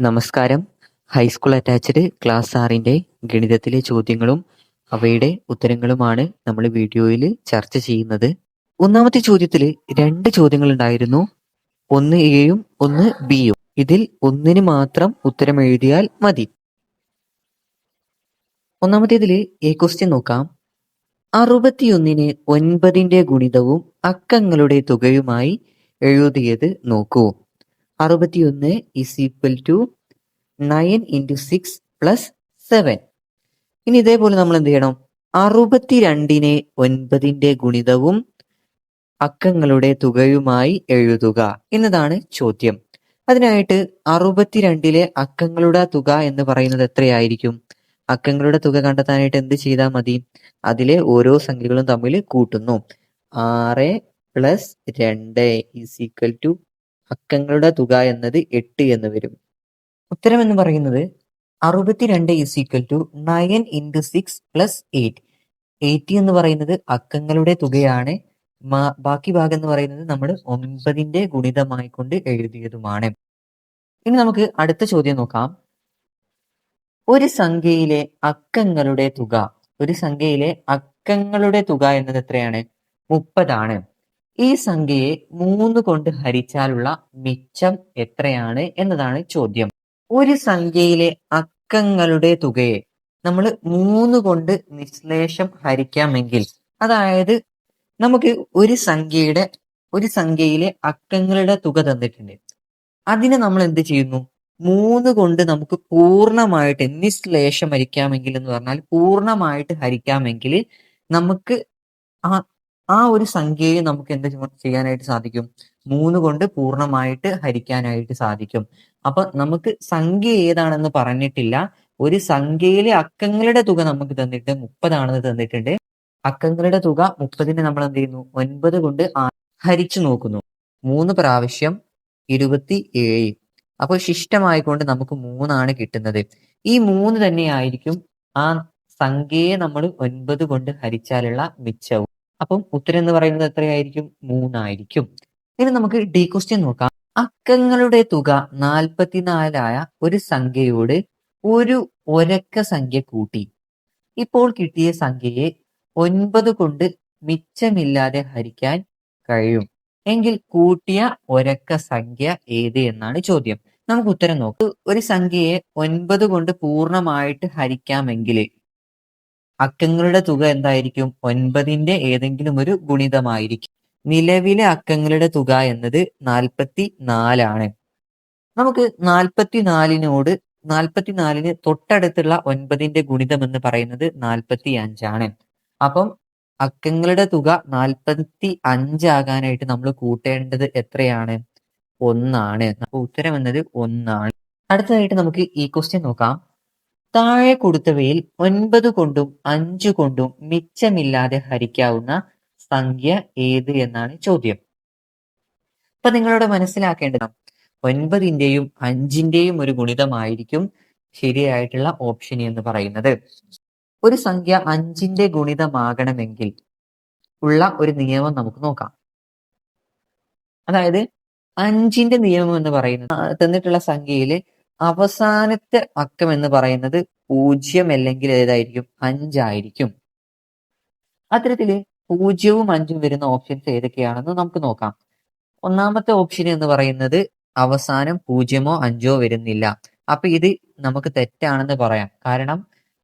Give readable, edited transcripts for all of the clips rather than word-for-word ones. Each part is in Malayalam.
നമസ്കാരം. ഹൈസ്കൂൾ അറ്റാച്ച്ഡ് ക്ലാസ് 6ന്റെ ഗണിതത്തിലെ ചോദ്യങ്ങളും അവയുടെ ഉത്തരങ്ങളുമാണ് നമ്മൾ വീഡിയോയിൽ ചർച്ച ചെയ്യുന്നത്. ഒന്നാമത്തെ ചോദ്യത്തിൽ 2 ചോദ്യങ്ങൾ ഉണ്ടായിരുന്നു. ഒന്ന് എയും ഒന്ന് ബിയും. ഇതിൽ ഒന്നിന് മാത്രം ഉത്തരം എഴുതിയാൽ മതി. ഒന്നാമത്തേതിൽ എ ക്വസ്റ്റ്യൻ നോക്കാം. 61നെ 9ന്റെ ഗുണിതവും അക്കങ്ങളുടെ തുകയുമായി എഴുതിയത് നോക്കൂ. 61 is equal to 9 into 6 plus 7. ഇനി ഇതേപോലെ നമ്മൾ എന്ത് ചെയ്യണം? 62നെ 9ന്റെ ഗുണിതവും അക്കങ്ങളുടെ തുകയുമായി എഴുതുക എന്നതാണ് ചോദ്യം. അതിനായിട്ട് 62ലെ അക്കങ്ങളുടെ തുക എന്ന് പറയുന്നത് എത്രയായിരിക്കും? അക്കങ്ങളുടെ തുക കണ്ടെത്താനായിട്ട് എന്ത് ചെയ്താൽ മതി? അതിലെ ഓരോ സംഖ്യകളും തമ്മിൽ കൂട്ടുന്നു. 6 plus 2 is equal to അക്കങ്ങളുടെ തുക എന്നത് 8 എന്ന് വരും. ഉത്തരം എന്ന് പറയുന്നത് 62 is equal to 9 into 6 plus 8. 80 എന്ന് പറയുന്നത് അക്കങ്ങളുടെ തുകയാണ്. ബാക്കി ഭാഗം എന്ന് പറയുന്നത് നമ്മൾ 9ന്റെ ഗുണിതമായി കൊണ്ട് എഴുതിയതുമാണ്. ഇനി നമുക്ക് അടുത്ത ചോദ്യം നോക്കാം. ഒരു സംഖ്യയിലെ അക്കങ്ങളുടെ തുക എന്നത് എത്രയാണ്? 30 ആണ്. ഈ സംഖ്യയെ 3 കൊണ്ട് ഹരിച്ചാലുള്ള മിച്ചം എത്രയാണ് എന്നതാണ് ചോദ്യം. ഒരു സംഖ്യയിലെ അക്കങ്ങളുടെ തുകയെ നമ്മൾ 3 കൊണ്ട് നിശ്ലേഷം ഹരിക്കാമെങ്കിൽ, അതായത് നമുക്ക് ഒരു സംഖ്യയിലെ അക്കങ്ങളുടെ തുക തന്നിട്ടുണ്ട്. അതിനെ നമ്മൾ എന്ത് ചെയ്യുന്നു? 3 കൊണ്ട് നമുക്ക് പൂർണ്ണമായിട്ട് നിശ്ലേഷം ഹരിക്കാമെങ്കിൽ എന്ന് പറഞ്ഞാൽ പൂർണ്ണമായിട്ട് ഹരിക്കാമെങ്കിൽ നമുക്ക് ആ ഒരു സംഖ്യയെ നമുക്ക് എന്ത് ചെയ്യാനായിട്ട് സാധിക്കും? 3 കൊണ്ട് പൂർണ്ണമായിട്ട് ഹരിക്കാനായിട്ട് സാധിക്കും. അപ്പൊ നമുക്ക് സംഖ്യ ഏതാണെന്ന് പറഞ്ഞിട്ടില്ല. ഒരു സംഖ്യയിലെ അക്കങ്ങളുടെ തുക നമുക്ക് തന്നിട്ട് 30 ആണെന്ന് തന്നിട്ടുണ്ട്. അക്കങ്ങളുടെ തുക 30നെ നമ്മൾ എന്ത് ചെയ്യുന്നു? 9 കൊണ്ട് ഹരിച്ചു നോക്കുന്നു. 3 പ്രാവശ്യം 27. അപ്പോൾ ശിഷ്ടമായിക്കൊണ്ട് നമുക്ക് 3 ആണ് കിട്ടുന്നത്. ഈ 3 തന്നെയായിരിക്കും ആ സംഖ്യയെ നമ്മൾ 9 കൊണ്ട് ഹരിച്ചാലുള്ള മിച്ചവും. അപ്പം ഉത്തരം എന്ന് പറയുന്നത് എത്രയായിരിക്കും? 3 ആയിരിക്കും. ഇനി നമുക്ക് ഡി ക്വസ്റ്റ്യൻ നോക്കാം. അക്കങ്ങളുടെ തുക 44 ആയ ഒരു സംഖ്യയോട് ഒരു ഒരക്ക സംഖ്യ കൂട്ടി. ഇപ്പോൾ കിട്ടിയ സംഖ്യയെ 9 കൊണ്ട് മിച്ചമില്ലാതെ ഹരിക്കാൻ കഴിയും എങ്കിൽ കൂട്ടിയ ഒരക്ക സംഖ്യ ഏത് എന്നാണ് ചോദ്യം. നമുക്ക് ഉത്തരം നോക്കാം. ഒരു സംഖ്യയെ 9 കൊണ്ട് പൂർണ്ണമായിട്ട് ഹരിക്കാമെങ്കിൽ അക്കങ്ങളുടെ തുക എന്തായിരിക്കും? 9ന്റെ ഏതെങ്കിലും ഒരു ഗുണിതമായിരിക്കും. നിലവിലെ അക്കങ്ങളുടെ തുക എന്നത് 44 ആണ്. നമുക്ക് 44ന് തൊട്ടടുത്തുള്ള 9ന്റെ ഗുണിതം എന്ന് പറയുന്നത് 45 ആണ്. അപ്പം അക്കങ്ങളുടെ തുക 45 ആകാനായിട്ട് നമ്മൾ കൂട്ടേണ്ടത് എത്രയാണ്? 1 ആണ്. അപ്പൊ ഉത്തരം എന്നത് 1 ആണ്. അടുത്തതായിട്ട് നമുക്ക് ഈ ക്വസ്റ്റ്യൻ നോക്കാം. താഴെ കൊടുത്തവയിൽ 9 കൊണ്ടും 5 കൊണ്ടും മിച്ചമില്ലാതെ ഹരിക്കാവുന്ന സംഖ്യ ഏത് എന്നാണ് ചോദ്യം. അപ്പൊ നിങ്ങളോട് മനസ്സിലാക്കേണ്ടത് 9ന്റെയും 5ന്റെയും ഒരു ഗുണിതമായിരിക്കും ശരിയായിട്ടുള്ള ഓപ്ഷൻ എന്ന് പറയുന്നത്. ഒരു സംഖ്യ 5ന്റെ ഗുണിതമാകണമെങ്കിൽ ഉള്ള ഒരു നിയമം നമുക്ക് നോക്കാം. അതായത് 5ന്റെ നിയമം എന്ന് പറയുന്നത് തന്നിട്ടുള്ള സംഖ്യയില് അവസാനത്തെ അക്കം എന്ന് പറയുന്നത് 0 അല്ലെങ്കിൽ ഏതായിരിക്കും? 5 ആയിരിക്കും. അത്തരത്തില് 0ഉം 5ഉം വരുന്ന ഓപ്ഷൻസ് ഏതൊക്കെയാണെന്ന് നമുക്ക് നോക്കാം. ഒന്നാമത്തെ ഓപ്ഷൻ എന്ന് പറയുന്നത് അവസാനം 0മോ 5ഓ വരുന്നില്ല. അപ്പൊ ഇത് നമുക്ക് തെറ്റാണെന്ന് പറയാം. കാരണം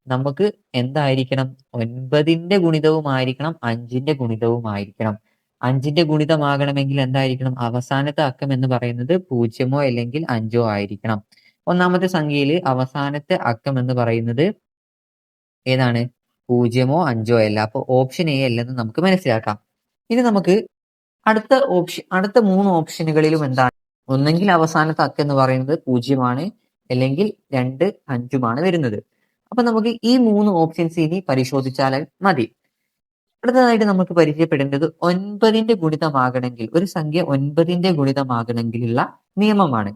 നമുക്ക് എന്തായിരിക്കണം? 9ന്റെ ഗുണിതവുമായിരിക്കണം 5ന്റെ ഗുണിതവുമായിരിക്കണം. 5ന്റെ ഗുണിതമാകണമെങ്കിൽ എന്തായിരിക്കണം? അവസാനത്തെ അക്കം എന്ന് പറയുന്നത് 0മോ അല്ലെങ്കിൽ 5ഓ ആയിരിക്കണം. ഒന്നാമത്തെ സംഖ്യയിൽ അവസാനത്തെ അക്കം എന്ന് പറയുന്നത് ഏതാണ്? 0മോ 5ഓ അല്ല. അപ്പൊ ഓപ്ഷൻ എ അല്ലെന്ന് നമുക്ക് മനസ്സിലാക്കാം. ഇനി നമുക്ക് അടുത്ത 3 ഓപ്ഷനുകളിലും എന്താണ്? ഒന്നെങ്കിൽ അവസാനത്തെ അക്കം എന്ന് പറയുന്നത് 0 ആണ്, അല്ലെങ്കിൽ 2, 5ഉമാണ് വരുന്നത്. അപ്പൊ നമുക്ക് ഈ 3 ഓപ്ഷൻസ് ഇനി പരിശോധിച്ചാൽ മതി. അടുത്തതായിട്ട് നമുക്ക് പരിചയപ്പെടേണ്ടത് 9ന്റെ ഗുണിതമാകണമെങ്കിൽ, ഒരു സംഖ്യ 9ന്റെ ഗുണിതമാകണമെങ്കിലുള്ള നിയമമാണ്.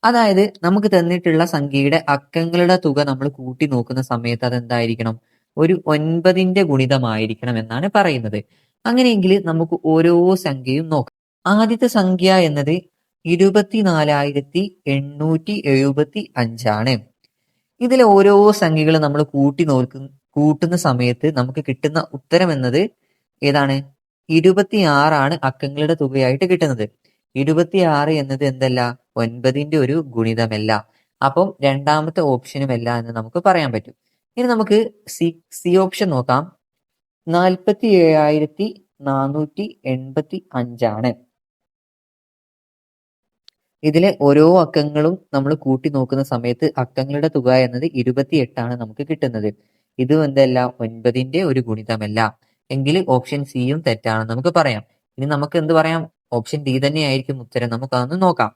അതായത് നമുക്ക് തന്നിട്ടുള്ള സംഖ്യയുടെ അക്കങ്ങളുടെ തുക നമ്മൾ കൂട്ടി നോക്കുന്ന സമയത്ത് അതെന്തായിരിക്കണം? ഒരു 9ന്റെ ഗുണിതമായിരിക്കണം എന്നാണ് പറയുന്നത്. അങ്ങനെയെങ്കിൽ നമുക്ക് ഓരോ സംഖ്യയും നോക്കാം. ആദ്യത്തെ സംഖ്യ എന്നത് 24,875 ഇതിലെ ഓരോ സംഖ്യകൾ നമ്മൾ കൂട്ടുന്ന സമയത്ത് നമുക്ക് കിട്ടുന്ന ഉത്തരം എന്നത് ഏതാണ്? 26 അക്കങ്ങളുടെ തുകയായിട്ട് കിട്ടുന്നത്. 26 എന്നത് എന്തല്ല? 9ന്റെ ഒരു ഗുണിതമല്ല. അപ്പം രണ്ടാമത്തെ ഓപ്ഷനുമല്ല എന്ന് നമുക്ക് പറയാൻ പറ്റും. ഇനി നമുക്ക് സി ഓപ്ഷൻ നോക്കാം. 47,485 ഇതിലെ ഓരോ അക്കങ്ങളും നമ്മൾ കൂട്ടി നോക്കുന്ന സമയത്ത് അക്കങ്ങളുടെ തുക എന്നത് 28 നമുക്ക് കിട്ടുന്നത്. ഇതും എന്തല്ല? 9ന്റെ ഒരു ഗുണിതമല്ല. എങ്കിൽ ഓപ്ഷൻ സിയും തെറ്റാണെന്ന് നമുക്ക് പറയാം. ഇനി നമുക്ക് എന്ത് പറയാം? ഓപ്ഷൻ ഡി തന്നെയായിരിക്കും ഉത്തരം. നമുക്ക് അതൊന്ന് നോക്കാം.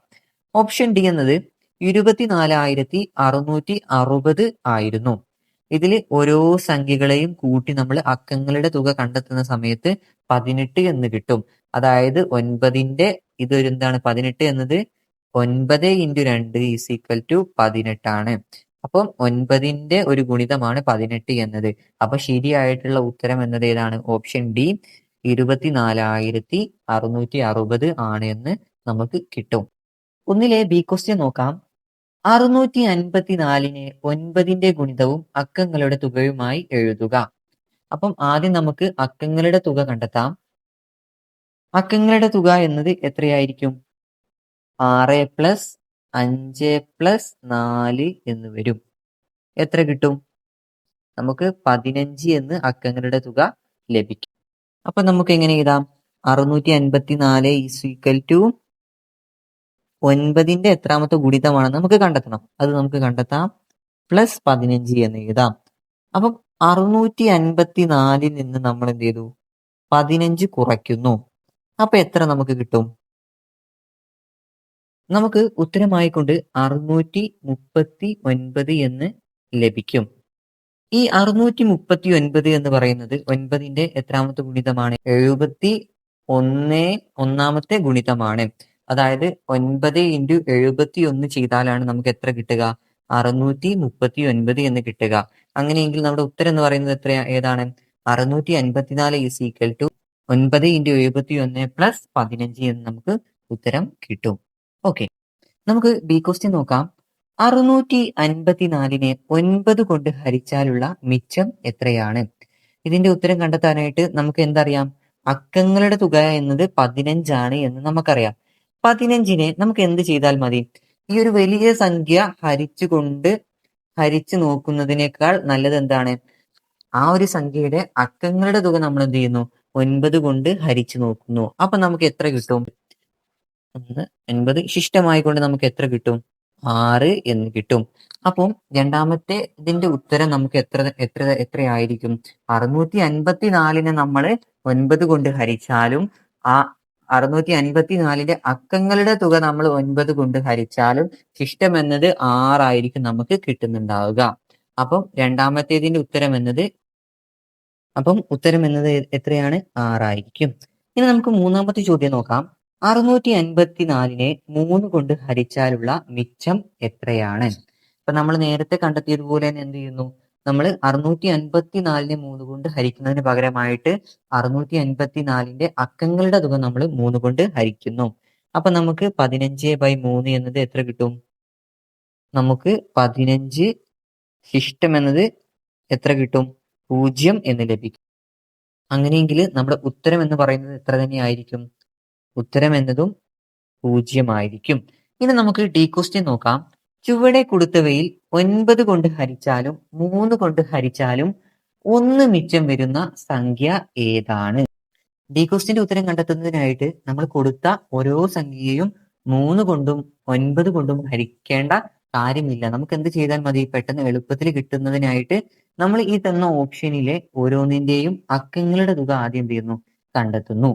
ഓപ്ഷൻ ഡി എന്നത് 24,660 ആയിരുന്നു. ഇതിൽ ഓരോ സംഖ്യകളെയും കൂട്ടി നമ്മൾ അക്കങ്ങളുടെ തുക കണ്ടെത്തുന്ന സമയത്ത് 18 എന്ന് കിട്ടും. അതായത് 9ന്റെ ഇതൊരു എന്താണ്? 18 എന്നത് 9 × 2 = 18 അപ്പം 9ന്റെ ഒരു ഗുണിതമാണ് 18 എന്നത്. അപ്പൊ ശരിയായിട്ടുള്ള ഉത്തരം എന്നത് ഏതാണ്? ഓപ്ഷൻ ഡി 24,660 ആണ് എന്ന് നമുക്ക് കിട്ടും. ഒന്നിലെ ബി ക്വസ്റ്റ്യൻ നോക്കാം. 654നെ 9ന്റെ ഗുണിതവും അക്കങ്ങളുടെ തുകയുമായി എഴുതുക. അപ്പം ആദ്യം നമുക്ക് അക്കങ്ങളുടെ തുക കണ്ടെത്താം. അക്കങ്ങളുടെ തുക എന്നത് എത്രയായിരിക്കും? 6 + 5 + 4 എന്ന് വരും. എത്ര കിട്ടും? നമുക്ക് 15 എന്ന് അക്കങ്ങളുടെ തുക ലഭിക്കും. അപ്പൊ നമുക്ക് എങ്ങനെ എഴുതാം? 654 = 9ന്റെ എത്രാമത്തെ ഗുണിതമാണെന്ന് നമുക്ക് കണ്ടെത്തണം. അത് നമുക്ക് കണ്ടെത്താം. +15 എന്ന് എഴുതാം. അപ്പം 654ൽ നിന്ന് നമ്മൾ എന്ത് ചെയ്തു? 15 കുറയ്ക്കുന്നു. അപ്പൊ എത്ര നമുക്ക് കിട്ടും? നമുക്ക് ഉത്തരമായിക്കൊണ്ട് 639 എന്ന് ലഭിക്കും. ഈ 639 എന്ന് പറയുന്നത് 9ന്റെ എത്രാമത്തെ ഗുണിതമാണ്? 71 ഒന്നാമത്തെ ഗുണിതമാണ്. അതായത് 9 × 71 ചെയ്താലാണ് നമുക്ക് എത്ര കിട്ടുക? 639 എന്ന് കിട്ടുക. അങ്ങനെയെങ്കിൽ നമ്മുടെ ഉത്തരം എന്ന് പറയുന്നത് ഏതാണ്? 654 = 9 × 71 + 15 എന്ന് നമുക്ക് ഉത്തരം കിട്ടും. ഓക്കെ, നമുക്ക് ബി ക്വസ്റ്റ്യൻ നോക്കാം. 654നെ 9 കൊണ്ട് ഹരിച്ചാലുള്ള മിച്ചം എത്രയാണ്? ഇതിന്റെ ഉത്തരം കണ്ടെത്താനായിട്ട് നമുക്ക് എന്തറിയാം? അക്കങ്ങളുടെ തുക എന്നത് 15 എന്ന് നമുക്കറിയാം. 15നെ നമുക്ക് എന്ത് ചെയ്താൽ മതി? ഈ ഒരു വലിയ സംഖ്യ ഹരിച്ചു നോക്കുന്നതിനേക്കാൾ നല്ലത് എന്താണ്? ആ ഒരു സംഖ്യയുടെ അക്കങ്ങളുടെ തുക നമ്മൾ എന്ത് ചെയ്യുന്നു? 9 കൊണ്ട് ഹരിച്ചു നോക്കുന്നു. അപ്പൊ നമുക്ക് എത്ര കിട്ടും? 9 ശിഷ്ടമായിക്കൊണ്ട് നമുക്ക് എത്ര കിട്ടും? 6 എന്ന് കിട്ടും. അപ്പം രണ്ടാമത്തെ ഇതിന്റെ ഉത്തരം നമുക്ക് എത്രയായിരിക്കും? 654നെ നമ്മൾ 9 കൊണ്ട് ഹരിച്ചാലും ആ 654ന്റെ അക്കങ്ങളുടെ തുക നമ്മൾ 9 കൊണ്ട് ഹരിച്ചാലും ശിഷ്ടം എന്നത് 6 ആയിരിക്കും നമുക്ക് കിട്ടുന്നുണ്ടാവുക. അപ്പം രണ്ടാമത്തേതിന്റെ ഉത്തരം എന്നത് എത്രയാണ്? 6 ആയിരിക്കും. ഇനി നമുക്ക് മൂന്നാമത്തെ ചോദ്യം നോക്കാം. 654നെ 3 കൊണ്ട് ഹരിച്ചാലുള്ള മിച്ചം എത്രയാണ്? അപ്പൊ നമ്മൾ നേരത്തെ കണ്ടെത്തിയതുപോലെ തന്നെ എന്ത് ചെയ്യുന്നു? നമ്മൾ 654നെ 3 കൊണ്ട് ഹരിക്കുന്നതിന് പകരമായിട്ട് 654ന്റെ അക്കങ്ങളുടെ തുക നമ്മൾ 3 കൊണ്ട് ഹരിക്കുന്നു. അപ്പൊ നമുക്ക് 15/3 എന്നത് എത്ര കിട്ടും? നമുക്ക് 15 ശിഷ്ടം എന്നത് എത്ര കിട്ടും? 0 എന്ന് ലഭിക്കും. അങ്ങനെയെങ്കിൽ നമ്മുടെ ഉത്തരം എന്ന് പറയുന്നത് എത്ര തന്നെയായിരിക്കും? ഉത്തരം എന്നതും 0 ആയിരിക്കും. ഇനി നമുക്ക് ഡി ക്വസ്റ്റ്യൻ നോക്കാം. ചുവടെ കൊടുത്തവയിൽ 9 കൊണ്ട് ഹരിച്ചാലും 3 കൊണ്ട് ഹരിച്ചാലും 1 മിച്ചം വരുന്ന സംഖ്യ ഏതാണ്? ഡി ക്വസ്റ്റ്യന്റെ ഉത്തരം കണ്ടെത്തുന്നതിനായിട്ട് നമ്മൾ കൊടുത്ത ഓരോ സംഖ്യയെയും 3 കൊണ്ടും 9 കൊണ്ടും ഹരിക്കേണ്ട കാര്യമില്ല. നമുക്ക് എന്ത് ചെയ്താൽ മതി? പെട്ടെന്ന് എളുപ്പത്തിൽ കിട്ടുന്നതിനായിട്ട് നമ്മൾ ഈ തന്ന ഓപ്ഷനിലെ ഓരോന്നിന്റെയും അക്കങ്ങളുടെ തുക ആദ്യം എന്ത് ചെയ്യുന്നു? കണ്ടെത്തുന്നു.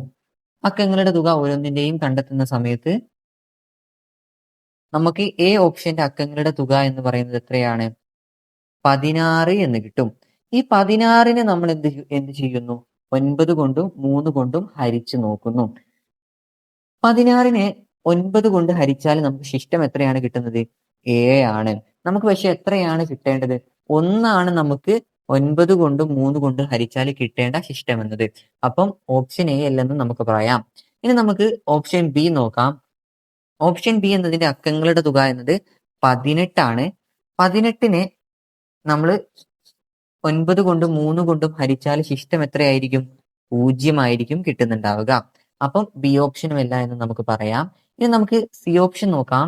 അക്കങ്ങളുടെ തുക ഓരോന്നിന്റെയും കണ്ടെത്തുന്ന സമയത്ത് നമുക്ക് എ ഓപ്ഷന്റെ അക്കങ്ങളുടെ തുക എന്ന് പറയുന്നത് എത്രയാണ്? 16 എന്ന് കിട്ടും. ഈ 16നെ നമ്മൾ എന്ത് ചെയ്യുന്നു? 9 കൊണ്ടും 3 കൊണ്ടും ഹരിച്ചു നോക്കുന്നു. 16നെ 9 കൊണ്ട് ഹരിച്ചാൽ നമുക്ക് ശിഷ്ടം എത്രയാണ് കിട്ടുന്നത്? 7 ആണ്. നമുക്ക് പക്ഷെ എത്രയാണ് കിട്ടേണ്ടത്? 1 നമുക്ക് 9 കൊണ്ടും 3 കൊണ്ടും ഹരിച്ചാൽ കിട്ടേണ്ട ശിഷ്ടം എന്നത്. അപ്പം ഓപ്ഷൻ എ അല്ലെന്ന് നമുക്ക് പറയാം. ഇനി നമുക്ക് ഓപ്ഷൻ ബി നോക്കാം. ഓപ്ഷൻ ബി എന്നതിന്റെ അക്കങ്ങളുടെ തുക എന്നത് 18 ആണ്. 18നെ നമ്മൾ 9 കൊണ്ടും 3 കൊണ്ടും ഹരിച്ചാൽ ശിഷ്ടം എത്രയായിരിക്കും? 0 ആയിരിക്കും കിട്ടുന്നുണ്ടാവുക. അപ്പം ബി ഓപ്ഷനും അല്ല എന്ന് നമുക്ക് പറയാം. ഇനി നമുക്ക് സി ഓപ്ഷൻ നോക്കാം.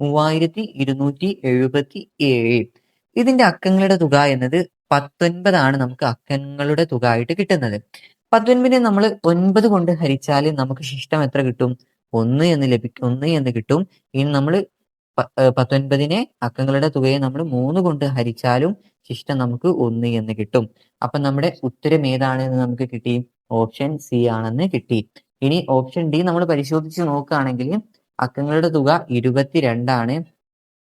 3277. ഇതിന്റെ അക്കങ്ങളുടെ തുക എന്നത് 19 ആണ് നമുക്ക് അക്കങ്ങളുടെ തുക ആയിട്ട് കിട്ടുന്നത്. 19നെ നമ്മൾ 9 കൊണ്ട് ഹരിച്ചാൽ നമുക്ക് ശിഷ്ടം എത്ര കിട്ടും? 1 എന്ന് കിട്ടും. ഇനി നമ്മൾ 19നെ അക്കങ്ങളുടെ തുകയെ നമ്മൾ 3 കൊണ്ട് ഹരിച്ചാലും ശിഷ്ടം നമുക്ക് 1 എന്ന് കിട്ടും. അപ്പൊ നമ്മുടെ ഉത്തരം ഏതാണ് എന്ന് നമുക്ക് കിട്ടി? ഓപ്ഷൻ സി ആണെന്ന് കിട്ടി. ഇനി ഓപ്ഷൻ ഡി നമ്മൾ പരിശോധിച്ച് നോക്കുകയാണെങ്കിൽ അക്കങ്ങളുടെ തുക 22 ആണ്.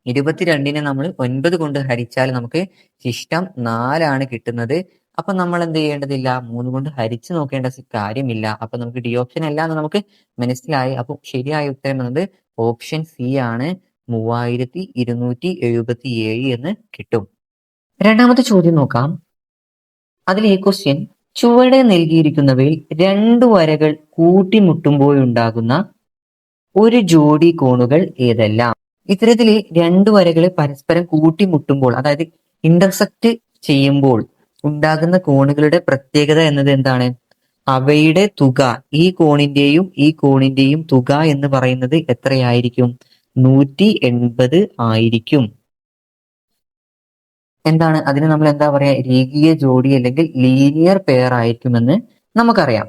22നെ നമ്മൾ 9 കൊണ്ട് ഹരിച്ചാൽ നമുക്ക് ശിഷ്ടം 4 ആണ് കിട്ടുന്നത്. അപ്പൊ നമ്മൾ എന്ത് ചെയ്യേണ്ടതില്ല? 3 കൊണ്ട് ഹരിച്ചു നോക്കേണ്ട കാര്യമില്ല. അപ്പൊ നമുക്ക് ഡി ഓപ്ഷൻ അല്ല എന്ന് നമുക്ക് മനസ്സിലായി. അപ്പൊ ശരിയായ ഉത്തരം എന്നത് ഓപ്ഷൻ സി ആണ്, 3277 എന്ന് കിട്ടും. രണ്ടാമത്തെ ചോദ്യം നോക്കാം. അതിൽ ഈ ക്വസ്റ്റ്യൻ, ചുവടെ നൽകിയിരിക്കുന്നവയിൽ 2 വരകൾ കൂട്ടിമുട്ടുമ്പോഴുണ്ടാകുന്ന ഒരു ജോഡി കോണുകൾ ഏതെല്ലാം? ഇത്തരത്തിൽ 2 വരകളെ പരസ്പരം കൂട്ടിമുട്ടുമ്പോൾ, അതായത് ഇന്റർസെക്റ്റ് ചെയ്യുമ്പോൾ ഉണ്ടാകുന്ന കോണുകളുടെ പ്രത്യേകത എന്നത് എന്താണ്? അവയുടെ തുക, ഈ കോണിന്റെയും ഈ കോണിന്റെയും തുക എന്ന് പറയുന്നത് എത്രയായിരിക്കും? 180 ആയിരിക്കും. എന്താണ് അതിന് നമ്മൾ എന്താ പറയാ? രേഖീയ ജോഡി അല്ലെങ്കിൽ ലീനിയർ പെയർ ആയിരിക്കുമെന്ന് നമുക്കറിയാം.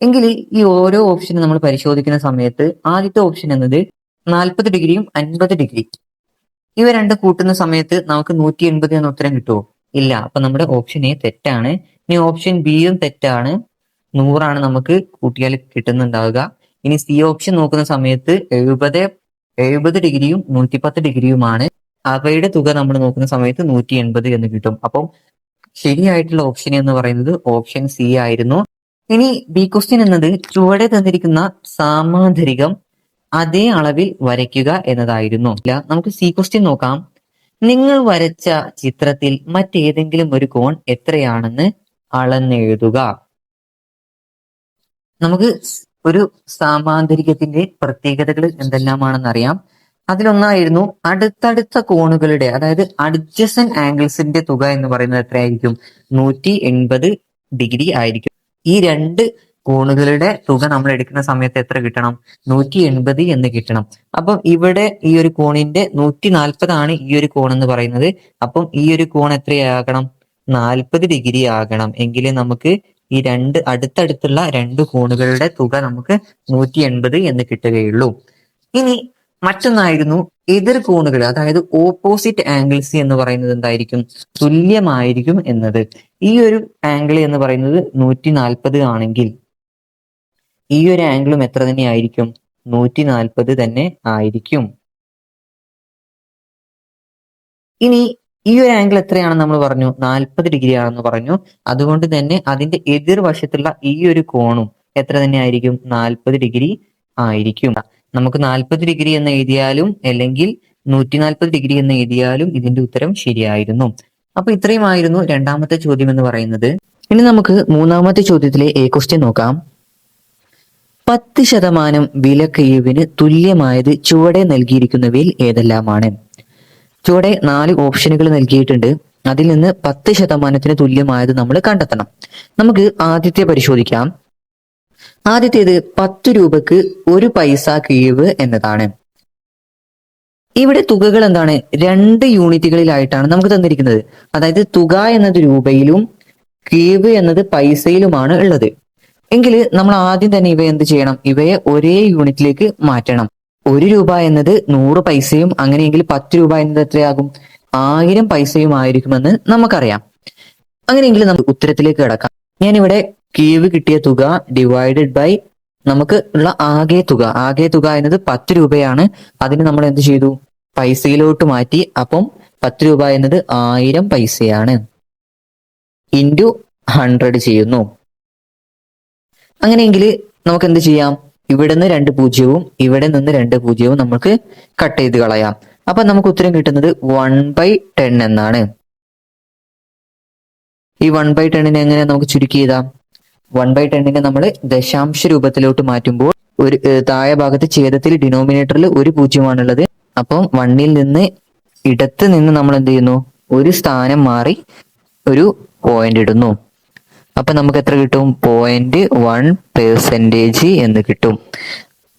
എങ്കിൽ ഈ ഓരോ ഓപ്ഷനും നമ്മൾ പരിശോധിക്കുന്ന സമയത്ത് ആദ്യത്തെ ഓപ്ഷൻ എന്നത് 40 ഡിഗ്രിയും 50 ഡിഗ്രി, ഇവ രണ്ട് കൂട്ടുന്ന സമയത്ത് നമുക്ക് 180 എന്ന ഉത്തരം കിട്ടുമോ? ഇല്ല. അപ്പൊ നമ്മുടെ ഓപ്ഷൻ എ തെറ്റാണ്. ഇനി ഓപ്ഷൻ ബിയും തെറ്റാണ്, 100 ആണ് നമുക്ക് കൂട്ടിയാൽ കിട്ടുന്നുണ്ടാവുക. ഇനി സി ഓപ്ഷൻ നോക്കുന്ന സമയത്ത് 70 ഡിഗ്രിയും 110 ഡിഗ്രിയുമാണ്. അവയുടെ തുക നമ്മൾ നോക്കുന്ന സമയത്ത് 180 എന്ന് കിട്ടും. അപ്പം ശരിയായിട്ടുള്ള ഓപ്ഷൻ എന്ന് പറയുന്നത് ഓപ്ഷൻ സി ആയിരുന്നു. ഇനി ബി ക്വസ്റ്റ്യൻ എന്നത് ചുവടെ തന്നിരിക്കുന്ന സാമാന്തരികം അതേ അളവിൽ വരയ്ക്കുക എന്നതായിരുന്നു. നമുക്ക് സി ക്വസ്റ്റ്യൻ നോക്കാം. നിങ്ങൾ വരച്ച ചിത്രത്തിൽ മറ്റേതെങ്കിലും ഒരു കോൺ എത്രയാണെന്ന് അളന്നെഴുതുക. നമുക്ക് ഒരു സാമാന്തരികത്തിന്റെ പ്രത്യേകതകൾ എന്തെല്ലാമാണെന്ന് അറിയാം. അതിലൊന്നായിരുന്നു അടുത്തടുത്ത കോണുകളുടെ, അതായത് അഡ്ജസന്റ് ആംഗിൾസിന്റെ തുക എന്ന് പറയുന്നത് എത്രയായിരിക്കും? 180 ഡിഗ്രി ആയിരിക്കും. ഈ രണ്ട് കോണുകളുടെ തുക നമ്മൾ എടുക്കുന്ന സമയത്ത് എത്ര കിട്ടണം? 180 എന്ന് കിട്ടണം. അപ്പം ഇവിടെ ഈ ഒരു കോണിന്റെ 140 ആണ് ഈ ഒരു കോൺ എന്ന് പറയുന്നത്. അപ്പം ഈ ഒരു കോൺ എത്രയാകണം? 40 ഡിഗ്രി ആകണം. എങ്കിലേ നമുക്ക് ഈ അടുത്തടുത്തുള്ള രണ്ട് കോണുകളുടെ തുക നമുക്ക് 180 എന്ന് കിട്ടുകയുള്ളൂ. ഇനി മറ്റൊന്നായിരുന്നു എതിർ കോണുകൾ, അതായത് ഓപ്പോസിറ്റ് ആംഗിൾസ് എന്ന് പറയുന്നത് എന്തായിരിക്കും? തുല്യമായിരിക്കും എന്നത്. ഈ ഒരു ആംഗിൾ എന്ന് പറയുന്നത് 140 ആണെങ്കിൽ ഈ ഒരു ആംഗിളും എത്ര തന്നെ ആയിരിക്കും? 140 തന്നെ ആയിരിക്കും. ഇനി ഈ ഒരു ആംഗിൾ എത്രയാണെന്ന് നമ്മൾ പറഞ്ഞു? 40 ഡിഗ്രി ആണെന്ന് പറഞ്ഞു. അതുകൊണ്ട് തന്നെ അതിന്റെ എതിർവശത്തുള്ള ഈ ഒരു കോണും എത്ര തന്നെ ആയിരിക്കും? 40 ഡിഗ്രി ആയിരിക്കും. നമുക്ക് 40 ഡിഗ്രി എന്ന് എഴുതിയാലും അല്ലെങ്കിൽ 140 ഡിഗ്രി എന്ന് എഴുതിയാലും ഇതിന്റെ ഉത്തരം ശരിയായിരുന്നു. അപ്പൊ ഇത്രയുമായിരുന്നു രണ്ടാമത്തെ ചോദ്യം എന്ന് പറയുന്നത്. ഇനി നമുക്ക് മൂന്നാമത്തെ ചോദ്യത്തിലെ എ ക്വസ്റ്റ്യൻ നോക്കാം. 10% വിലക്കിഴിവിന് തുല്യമായത് ചുവടെ നൽകിയിരിക്കുന്നവയിൽ ഏതെല്ലാമാണ്? ചുവടെ 4 ഓപ്ഷനുകൾ നൽകിയിട്ടുണ്ട്. അതിൽ നിന്ന് 10% തുല്യമായത് നമ്മൾ കണ്ടെത്തണം. നമുക്ക് ആദ്യത്തെ പരിശോധിക്കാം. ആദ്യത്തേത് 10 രൂപക്ക് 1 പൈസ കിഴിവ് എന്നതാണ്. ഇവിടെ തുകകൾ എന്താണ്? 2 യൂണിറ്റുകളിലായിട്ടാണ് നമുക്ക് തന്നിരിക്കുന്നത്. അതായത് തുക എന്നത് രൂപയിലും കിഴിവ് എന്നത് പൈസയിലുമാണ് ഉള്ളത്. എങ്കിൽ നമ്മൾ ആദ്യം തന്നെ ഇവയെ എന്ത് ചെയ്യണം? ഇവയെ ഒരേ യൂണിറ്റിലേക്ക് മാറ്റണം. 1 രൂപ എന്നത് 100 പൈസയും അങ്ങനെയെങ്കിൽ 10 രൂപ എന്നത് എത്രയാകും? 1000 പൈസയും ആയിരിക്കുമെന്ന് നമുക്കറിയാം. അങ്ങനെയെങ്കിൽ നമുക്ക് ഉത്തരത്തിലേക്ക് കിടക്കാം. ഞാനിവിടെ കിഴിവ് കിട്ടിയ തുക ഡിവൈഡഡ് ബൈ നമുക്ക് ഉള്ള ആകെ തുക എന്നത് 10 രൂപയാണ്. അതിന് നമ്മൾ എന്ത് ചെയ്തു? പൈസയിലോട്ട് മാറ്റി. അപ്പം 10 രൂപ എന്നത് 1000 പൈസയാണ്. ഇൻറ്റു 100 ചെയ്യുന്നു. അങ്ങനെയെങ്കിൽ നമുക്ക് എന്ത് ചെയ്യാം? ഇവിടെ നിന്ന് 2 പൂജ്യവും ഇവിടെ നിന്ന് 2 പൂജ്യവും നമുക്ക് കട്ട് ചെയ്ത് കളയാം. അപ്പൊ നമുക്ക് ഉത്തരം കിട്ടുന്നത് 1/10 എന്നാണ്. ഈ 1/10 എങ്ങനെ നമുക്ക് ചുരുക്കി എഴുതാം? 1/10 നമ്മൾ ദശാംശ രൂപത്തിലോട്ട് മാറ്റുമ്പോൾ ഒരു താഴെ ഭാഗത്ത് ഛേദത്തിൽ ഡിനോമിനേറ്ററിൽ ഒരു പൂജ്യമാണുള്ളത്. അപ്പം 1ൽ നിന്ന് ഇടത്ത് നിന്ന് നമ്മൾ എന്ത് ചെയ്യുന്നു, ഒരു സ്ഥാനം മാറി ഒരു പോയിന്റ് ഇടുന്നു. അപ്പൊ നമുക്ക് എത്ര കിട്ടും? 0.1% എന്ന് കിട്ടും.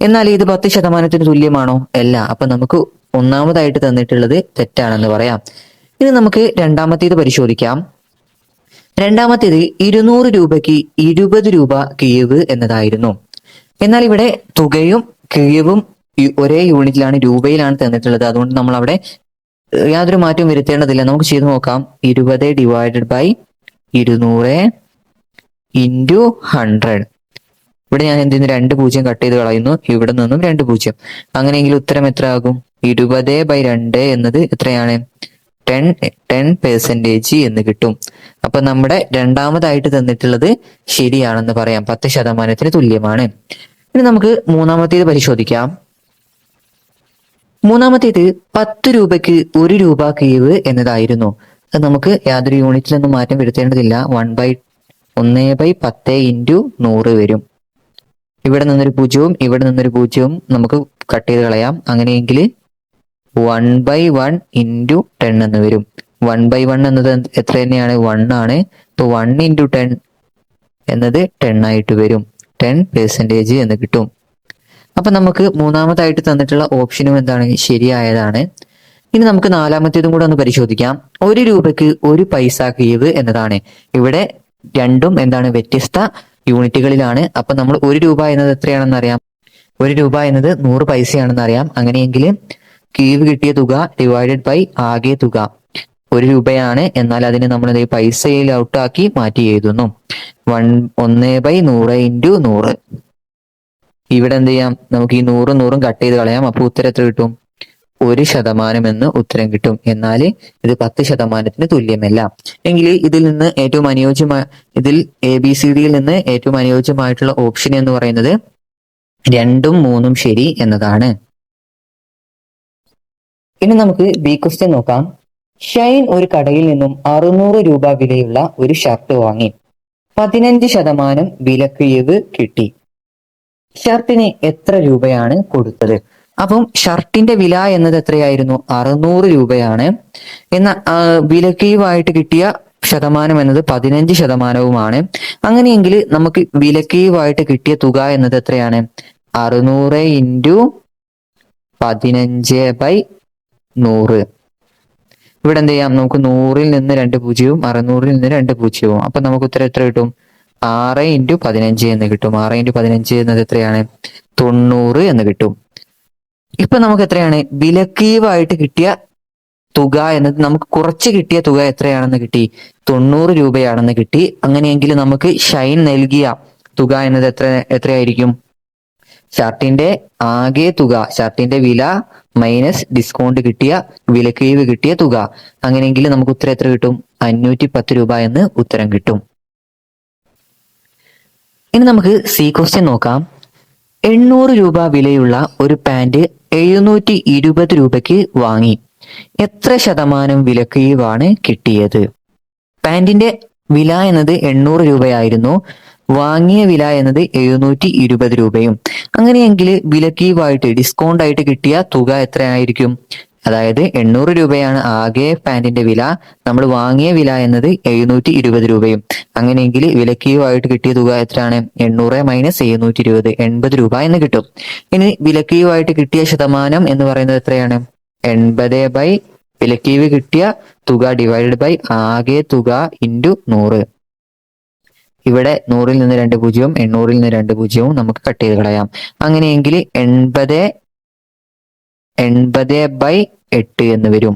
എന്നാൽ ഇത് 10% തുല്യമാണോ? അല്ല. അപ്പൊ നമുക്ക് ഒന്നാമതായിട്ട് തന്നിട്ടുള്ളത് തെറ്റാണെന്ന് പറയാം. ഇനി നമുക്ക് രണ്ടാമത്തേത് പരിശോധിക്കാം. രണ്ടാമത്തേത് 200 രൂപയ്ക്ക് 20 രൂപ കിഴിവ് എന്നതായിരുന്നു. എന്നാൽ ഇവിടെ തുകയും കിഴിവും ഒരേ യൂണിറ്റിലാണ്, രൂപയിലാണ് തന്നിട്ടുള്ളത്. അതുകൊണ്ട് നമ്മൾ അവിടെ യാതൊരു മാറ്റവും വരുത്തേണ്ടതില്ല. നമുക്ക് ചെയ്തു നോക്കാം. 20 ഡിവൈഡഡ് ബൈ 200 ഇൻറ്റു 100. ഇവിടെ ഞാൻ എന്ത് ചെയ്യുന്നു? 2 പൂജ്യം കട്ട് ചെയ്ത് കളയുന്നു. ഇവിടെ നിന്നും 2 പൂജ്യം. അങ്ങനെയെങ്കിൽ ഉത്തരം എത്ര ആകും? 20/2 എന്നത് എത്രയാണ്? 10% എന്ന് കിട്ടും. അപ്പൊ നമ്മുടെ രണ്ടാമതായിട്ട് തന്നിട്ടുള്ളത് ശരിയാണെന്ന് പറയാം. 10% തുല്യമാണ്. ഇനി നമുക്ക് മൂന്നാമത്തേത് പരിശോധിക്കാം. മൂന്നാമത്തേത് 10 രൂപയ്ക്ക് 1 രൂപ കിഴിവ് എന്നതായിരുന്നു. അത് നമുക്ക് യാതൊരു യൂണിറ്റിലൊന്നും മാറ്റം വരുത്തേണ്ടതില്ല. 1/10 ഇൻറ്റു 100 വരും. ഇവിടെ നിന്നൊരു പൂജ്യവും ഇവിടെ നിന്നൊരു പൂജ്യവും നമുക്ക് കട്ട് ചെയ്ത് കളയാം. അങ്ങനെയെങ്കിൽ 1/1 ഇൻറ്റു 10 എന്ന് വരും. 1/1 എന്നത് എത്ര തന്നെയാണ്? 1 ആണ്. ഇപ്പൊ 1 ഇൻറ്റു 10 എന്നത് 10 ആയിട്ട് വരും. 10% എന്ന് കിട്ടും. അപ്പൊ നമുക്ക് മൂന്നാമതായിട്ട് തന്നിട്ടുള്ള ഓപ്ഷനും എന്താണ്? ശരിയായതാണ്. ഇനി നമുക്ക് നാലാമത്തേതും കൂടെ ഒന്ന് പരിശോധിക്കാം. 1 രൂപയ്ക്ക് 1 പൈസ കിഴിവ് എന്നതാണ്. ഇവിടെ രണ്ടും എന്താണ്? വ്യത്യസ്ത യൂണിറ്റുകളിലാണ്. അപ്പൊ നമ്മൾ 1 രൂപ എന്നത് എത്രയാണെന്ന് അറിയാം. 1 രൂപ എന്നത് 100 പൈസയാണെന്ന് അറിയാം. അങ്ങനെയെങ്കിൽ കിഴിവ് കിട്ടിയ തുക ഡിവൈഡഡ് ബൈ ആകെ തുക 1 രൂപയാണ്. എന്നാൽ അതിനെ നമ്മൾ പൈസയിൽ ഔട്ടാക്കി മാറ്റി എഴുതുന്നു. 1/100 ഇൻറ്റു 100. ഇവിടെ എന്ത് ചെയ്യാം? നമുക്ക് ഈ 100 കട്ട് ചെയ്ത് കളയാം. അപ്പൊ ഉത്തരം എത്ര കിട്ടും? 1% എന്ന് ഉത്തരം കിട്ടും. എന്നാൽ ഇത് 10% തുല്യമല്ല. എങ്കിൽ ഇതിൽ നിന്ന് ഏറ്റവും അനുയോജ്യമായ, ഇതിൽ ABCDയിൽ നിന്ന് ഏറ്റവും അനുയോജ്യമായിട്ടുള്ള ഓപ്ഷൻ എന്ന് പറയുന്നത് 2ഉം 3ഉം ശരി എന്നതാണ്. ഇനി നമുക്ക് ബി ക്വസ്റ്റ്യൻ നോക്കാം. ഷൈൻ ഒരു കടയിൽ നിന്നും 600 രൂപ വിലയുള്ള ഒരു ഷർട്ട് വാങ്ങി. 15% വിലക്കിഴിവ് കിട്ടി. ഷർട്ടിന് എത്ര രൂപയാണ് കൊടുത്തത്? അപ്പം ഷർട്ടിന്റെ വില എന്നത് എത്രയായിരുന്നു? 600 രൂപയാണ്. എന്നാൽ വിലക്കിഴിവായിട്ട് കിട്ടിയ ശതമാനം എന്നത് 15%. അങ്ങനെയെങ്കിൽ നമുക്ക് വിലക്കിഴിവായിട്ട് കിട്ടിയ തുക എന്നത് എത്രയാണ്? 600 ഇൻറ്റു 15/100. ഇവിടെ എന്ത് ചെയ്യാം? നമുക്ക് 100ൽ നിന്ന് 2 പൂജ്യവും 600ൽ നിന്ന് 2 പൂജ്യവും. അപ്പൊ നമുക്ക് ഉത്തരം എത്ര കിട്ടും? 6 ഇൻറ്റു 15 എന്ന് കിട്ടും. 6 ഇൻറ്റു 15 എന്നത് എത്രയാണ്? 90 എന്ന് കിട്ടും. ഇപ്പൊ നമുക്ക് എത്രയാണ്? വിലക്കിഴിവായിട്ട് കിട്ടിയ തുക എന്നത്, നമുക്ക് കുറച്ച് കിട്ടിയ തുക എത്രയാണെന്ന് കിട്ടി? 90 രൂപയാണെന്ന് കിട്ടി. അങ്ങനെയെങ്കിൽ നമുക്ക് ഷൈൻ നൽകിയ തുക എന്നത് എത്രയായിരിക്കും? ഷർട്ടിന്റെ ആകെ തുക, ഷർട്ടിന്റെ വില മൈനസ് ഡിസ്കൗണ്ട് കിട്ടിയ, വിലക്കിഴിവ് കിട്ടിയ തുക. അങ്ങനെയെങ്കിൽ നമുക്ക് ഉത്തരം എത്ര കിട്ടും? 510 രൂപ എന്ന് ഉത്തരം കിട്ടും. ഇനി നമുക്ക് സി ക്വസ്റ്റ്യൻ നോക്കാം. 800 രൂപ വിലയുള്ള ഒരു പാന്റ് 720 രൂപയ്ക്ക് വാങ്ങി. എത്ര ശതമാനം വിലക്കിഴിവാണ് കിട്ടിയത്? പാന്റിന്റെ വില എന്നത് 800 രൂപയായിരുന്നു. വാങ്ങിയ വില എന്നത് 720 രൂപയും. അങ്ങനെയെങ്കിൽ വിലക്കിഴിവായിട്ട്, ഡിസ്കൗണ്ട് ആയിട്ട് കിട്ടിയ തുക എത്രയായിരിക്കും? അതായത് 800 രൂപയാണ് ആകെ പാന്റിന്റെ വില. നമ്മൾ വാങ്ങിയ വില എന്നത് 720 രൂപയും. അങ്ങനെയെങ്കിൽ വിലക്കിഴിവായിട്ട് കിട്ടിയ തുക എത്രയാണ്? 800 മൈനസ് 720, 80 രൂപ എന്ന് കിട്ടും. ഇനി വിലക്കിഴിവായിട്ട് കിട്ടിയ ശതമാനം എന്ന് പറയുന്നത് എത്രയാണ്? 80 വിലക്കിഴിവ് കിട്ടിയ തുക ഡിവൈഡഡ് ബൈ ആകെ തുക ഇൻറ്റു 100. ഇവിടെ 100ൽ നിന്ന് 2 പൂജ്യവും 800ൽ നിന്ന് 2 പൂജ്യവും നമുക്ക് കട്ട് ചെയ്ത് കളയാം. അങ്ങനെയെങ്കിൽ 80/8 എന്ന് വരും.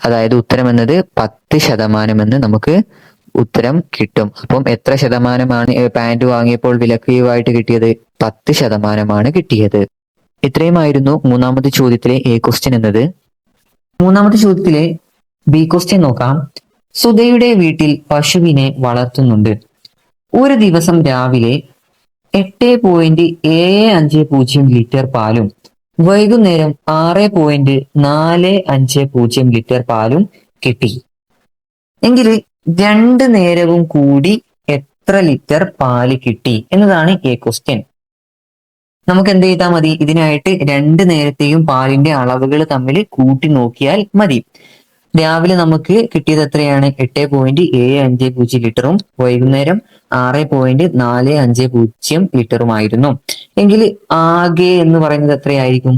അതായത് ഉത്തരം എന്നത് 10% എന്ന് നമുക്ക് ഉത്തരം കിട്ടും. അപ്പം എത്ര ശതമാനമാണ് പാന്റ് വാങ്ങിയപ്പോൾ വിലക്കിഴിവായിട്ട് കിട്ടിയത്? 10% കിട്ടിയത്. ഇത്രയുമായിരുന്നു മൂന്നാമത്തെ ചോദ്യത്തിലെ എ ക്വസ്റ്റ്യൻ എന്നത്. മൂന്നാമത്തെ ചോദ്യത്തിലെ ബി ക്വസ്റ്റ്യൻ നോക്കാം. സുധയുടെ വീട്ടിൽ പശുവിനെ വളർത്തുന്നുണ്ട്. ഒരു ദിവസം രാവിലെ 8.750 ലിറ്റർ പാലും വൈകുന്നേരം 6.450 ലിറ്റർ പാലും കിട്ടി. എങ്കിൽ 2 നേരവും കൂടി എത്ര ലിറ്റർ പാല് കിട്ടി എന്നതാണ് എ ക്വസ്റ്റ്യൻ. നമുക്ക് എന്ത് ചെയ്താൽ മതി? ഇതിനായിട്ട് രണ്ട് നേരത്തെയും പാലിന്റെ അളവുകൾ തമ്മിൽ കൂട്ടി നോക്കിയാൽ മതി. രാവിലെ നമുക്ക് കിട്ടിയത് എത്രയാണ്? 8.75 ലിറ്ററും വൈകുന്നേരം 6.450 ലിറ്ററുമായിരുന്നു. എങ്കിൽ ആകെ എന്ന് പറയുന്നത് എത്രയായിരിക്കും?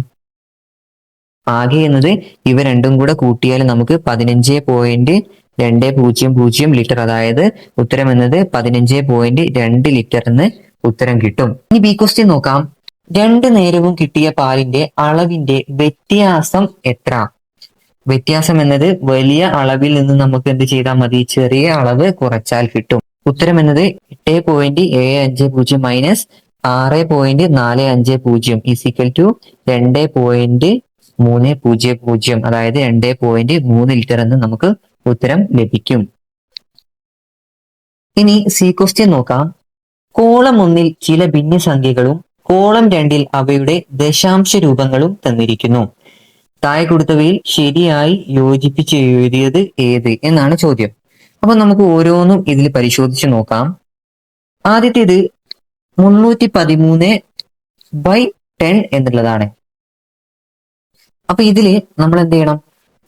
ആകെ എന്നത് ഇവ രണ്ടും കൂടെ കൂട്ടിയാൽ നമുക്ക് 15.200 ലിറ്റർ, അതായത് ഉത്തരം എന്നത് 15.2 ലിറ്റർ എന്ന് ഉത്തരം കിട്ടും. ഇനി ബി ക്വസ്റ്റ്യൻ നോക്കാം. രണ്ടു നേരവും കിട്ടിയ പാലിന്റെ അളവിന്റെ വ്യത്യാസം എത്ര? വ്യത്യാസം എന്നത് വലിയ അളവിൽ നിന്ന് നമുക്ക് എന്ത് ചെയ്താൽ മതി? ചെറിയ അളവ് കുറച്ചാൽ കിട്ടും. ഉത്തരം എന്നത് 8.750 മൈനസ് 6.450 ഈസിക്കൽ ടു 2.300, അതായത് 2.3 ലിറ്റർ എന്ന് നമുക്ക് ഉത്തരം ലഭിക്കും. ഇനി സി ക്വസ്റ്റ്യൻ നോക്കാം. കോളം 1 ചില ഭിന്നസംഖ്യകളും കോളം 2 അവയുടെ ദശാംശ രൂപങ്ങളും തന്നിരിക്കുന്നു. താഴെ കൊടുത്തവയിൽ ശരിയായി യോജിപ്പിച്ച് എഴുതിയത് ഏത് എന്നാണ് ചോദ്യം. അപ്പൊ നമുക്ക് ഓരോന്നും ഇതിൽ പരിശോധിച്ച് നോക്കാം. ആദ്യത്തേത് 313/10 എന്നുള്ളതാണ്. അപ്പൊ ഇതില് നമ്മൾ എന്ത് ചെയ്യണം?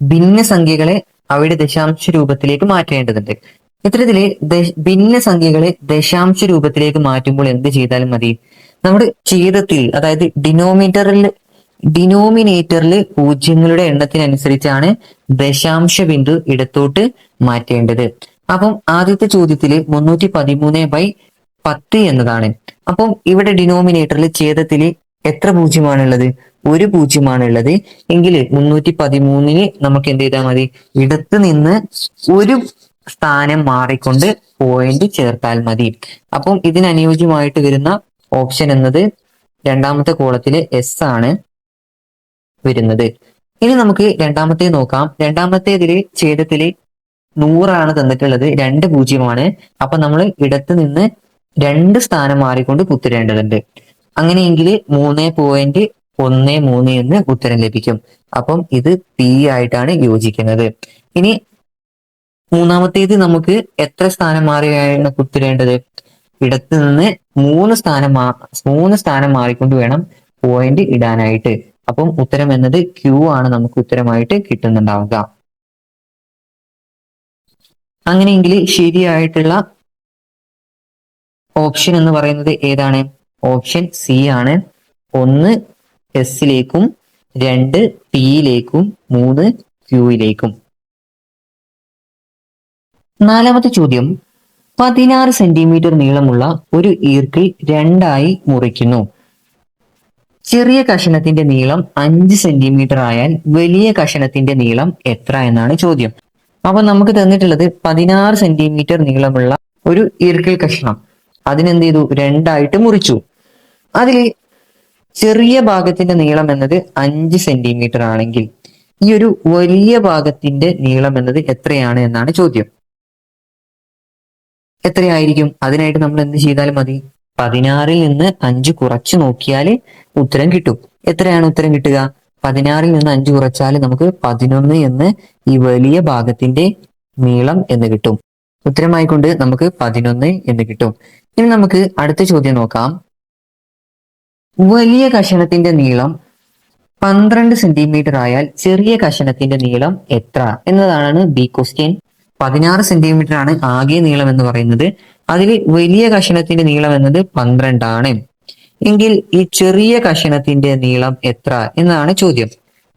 ഭിന്നസംഖ്യകളെ അവയുടെ ദശാംശ രൂപത്തിലേക്ക് മാറ്റേണ്ടതുണ്ട്. ഇത്തരത്തില് ഭിന്നസംഖ്യകളെ ദശാംശ രൂപത്തിലേക്ക് മാറ്റുമ്പോൾ എന്ത് ചെയ്താലും മതി? നമ്മുടെ ഛേദത്തിൽ, അതായത് ഡിനോമിനേറ്ററിൽ പൂജ്യങ്ങളുടെ എണ്ണത്തിനനുസരിച്ചാണ് ദശാംശ ബിന്ദു ഇടത്തോട്ട് മാറ്റേണ്ടത്. അപ്പം ആദ്യത്തെ ചോദ്യത്തില് 313/10 എന്നതാണ്. അപ്പം ഇവിടെ ഡിനോമിനേറ്ററിൽ ഛേദത്തില് എത്ര പൂജ്യമാണുള്ളത്? ഒരു പൂജ്യമാണുള്ളത്. എങ്കിൽ 313 നമുക്ക് എന്ത് ചെയ്താൽ മതി? ഇടത്ത് നിന്ന് ഒരു സ്ഥാനം മാറിക്കൊണ്ട് പോയിന്റ് ചേർത്താൽ മതി. അപ്പം ഇതിനനുയോജ്യമായിട്ട് വരുന്ന ഓപ്ഷൻ എന്നത് രണ്ടാമത്തെ കോളത്തിലെ എസ് ആണ് വരുന്നത്. ഇനി നമുക്ക് രണ്ടാമത്തെ നോക്കാം. രണ്ടാമത്തേതില് ഛേദത്തില് 100 തന്നിട്ടുള്ളത്, 2 പൂജ്യമാണ്. അപ്പൊ നമ്മൾ ഇടത്ത് നിന്ന് 2 സ്ഥാനം മാറിക്കൊണ്ട് കുത്തിരേണ്ടതുണ്ട്. അങ്ങനെയെങ്കിൽ 3.13 എന്ന് ഉത്തരം ലഭിക്കും. അപ്പം ഇത് പി ആയിട്ടാണ് യോജിക്കുന്നത്. ഇനി മൂന്നാമത്തേത് നമുക്ക് എത്ര സ്ഥാനം മാറിയാണ് കുത്തിരേണ്ടത്? ഇടത്ത് നിന്ന് 3 സ്ഥാനം മാറിക്കൊണ്ട് വേണം പോയിന്റ് ഇടാനായിട്ട്. അപ്പം ഉത്തരം എന്നത് ക്യൂ ആണ് നമുക്ക് ഉത്തരമായിട്ട് കിട്ടുന്നുണ്ടാവുക. അങ്ങനെയെങ്കിൽ ശരിയായിട്ടുള്ള ഓപ്ഷൻ എന്ന് പറയുന്നത് ഏതാണ്? ഓപ്ഷൻ സി ആണ്. 1 എസിലേക്കും 2 പിയിലേക്കും 3 ക്യൂയിലേക്കും. നാലാമത്തെ ചോദ്യം, 16 സെന്റിമീറ്റർ നീളമുള്ള ഒരു ഈർക്കിൾ രണ്ടായി മുറിക്കുന്നു. ചെറിയ കഷണത്തിന്റെ നീളം 5 സെന്റിമീറ്റർ ആയാൽ വലിയ കഷണത്തിന്റെ നീളം എത്ര എന്നാണ് ചോദ്യം. അപ്പൊ നമുക്ക് തന്നിട്ടുള്ളത് 16 സെന്റിമീറ്റർ നീളമുള്ള ഒരു ഈർക്കിൾ കഷണം. അതിനെന്ത് ചെയ്തു? രണ്ടായിട്ട് മുറിച്ചു. അതില് ചെറിയ ഭാഗത്തിന്റെ നീളം എന്നത് 5 സെന്റിമീറ്റർ ആണെങ്കിൽ ഈ ഒരു വലിയ ഭാഗത്തിന്റെ നീളം എന്നത് എത്രയാണ് എന്നാണ് ചോദ്യം. എത്രയായിരിക്കും? അതിനായിട്ട് നമ്മൾ എന്ത് ചെയ്താലും മതി? 16ൽ നിന്ന് 5 കുറച്ച് നോക്കിയാൽ ഉത്തരം കിട്ടും. എത്രയാണ് ഉത്തരം കിട്ടുക? 16ൽ നിന്ന് 5 കുറച്ചാൽ നമുക്ക് 11 എന്ന് ഈ വലിയ ഭാഗത്തിന്റെ നീളം എന്ന് കിട്ടും. ഉത്തരമായിക്കൊണ്ട് നമുക്ക് 11 എന്ന് കിട്ടും. ഇനി നമുക്ക് അടുത്ത ചോദ്യം നോക്കാം. വലിയ കഷണത്തിന്റെ നീളം 12 സെന്റിമീറ്റർ ആയാൽ ചെറിയ കഷണത്തിന്റെ നീളം എത്ര എന്നതാണ് ബി ക്വസ്റ്റ്യൻ. 16 സെന്റിമീറ്റർ ആണ് ആകെ നീളം എന്ന് പറയുന്നത്. അതിൽ വലിയ കഷണത്തിന്റെ നീളം എന്നത് 12 ആണ്. എങ്കിൽ ഈ ചെറിയ കഷണത്തിന്റെ നീളം എത്ര എന്നതാണ് ചോദ്യം.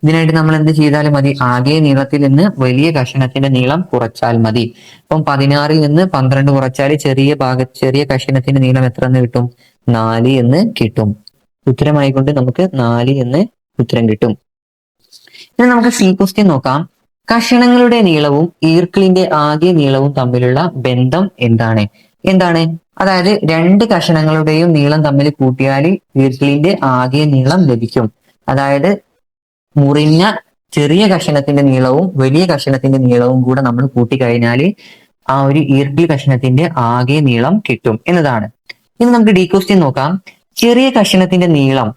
ഇതിനായിട്ട് നമ്മൾ എന്ത് ചെയ്താലും മതി? ആകെ നീളത്തിൽ നിന്ന് വലിയ കഷണത്തിന്റെ നീളം കുറച്ചാൽ മതി. അപ്പം 16ൽ നിന്ന് 12 കുറച്ചാൽ ചെറിയ കഷണത്തിന്റെ നീളം എത്ര എന്ന് കിട്ടും? 4 എന്ന് കിട്ടും. ഉത്തരമായിക്കൊണ്ട് നമുക്ക് 4 എന്ന് ഉത്തരം കിട്ടും. ഇനി നമുക്ക് സി ക്വസ്റ്റ്യൻ നോക്കാം. കഷണങ്ങളുടെ നീളവും ഈർക്കിളിന്റെ ആകെ നീളവും തമ്മിലുള്ള ബന്ധം എന്താണ്? അതായത് 2 കഷണങ്ങളുടെയും നീളം തമ്മിൽ കൂട്ടിയാൽ ഈർക്കിളിന്റെ ആകെ നീളം ലഭിക്കും. അതായത് മുറിഞ്ഞ ചെറിയ കഷണത്തിന്റെ നീളവും വലിയ കഷണത്തിന്റെ നീളവും കൂടെ നമ്മൾ കൂട്ടിക്കഴിഞ്ഞാൽ ആ ഒരു ഈർക്കിൾ കഷണത്തിന്റെ ആകെ നീളം കിട്ടും എന്നതാണ്. ഇനി നമുക്ക് ഡി ക്വസ്റ്റ്യൻ നോക്കാം. ചെറിയ കഷണത്തിന്റെ നീളം